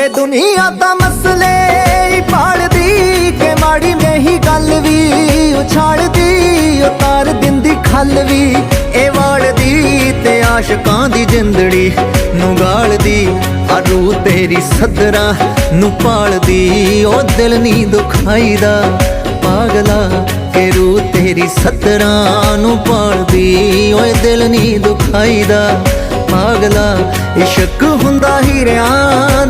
ਇਹ ਦੁਨੀਆ ਤਾਂ ਮਸਲੇ ਹੀ ਪਾਲਦੀ ਕਿ ਮਾੜੀ ਮੇਹੀ ਗੱਲ ਵੀ ਉਛਾਲਦੀ, ਉਤਾਰ ਦਿੰਦੀ ਖੱਲ ਵੀ ਇਹ ਵਾਲਦੀ ਤੇ ਆਸ਼ਕਾਂ ਦੀ ਜਿੰਦੜੀ ਨੂੰ ਗਾਲਦੀ। ਆ ਰੂਹ ਤੇਰੀ ਸੱਦਰਾਂ ਨੂੰ ਪਾਲਦੀ, ਉਹ ਦਿਲ ਨੀ ਦੁਖਾਈਦਾ ਪਾਗਲਾ ਕਿ ਰੂਹ ਤੇਰੀ ਸੱਦਰਾਂ ਨੂੰ ਪਾਲਦੀ, ਓਏ ਦਿਲ ਨੀ ਦੁਖਾਈਦਾ ਪਾਗਲਾ। ਇਸ਼ਕ ਹੁੰਦਾ ਹੀਰਿਆਂ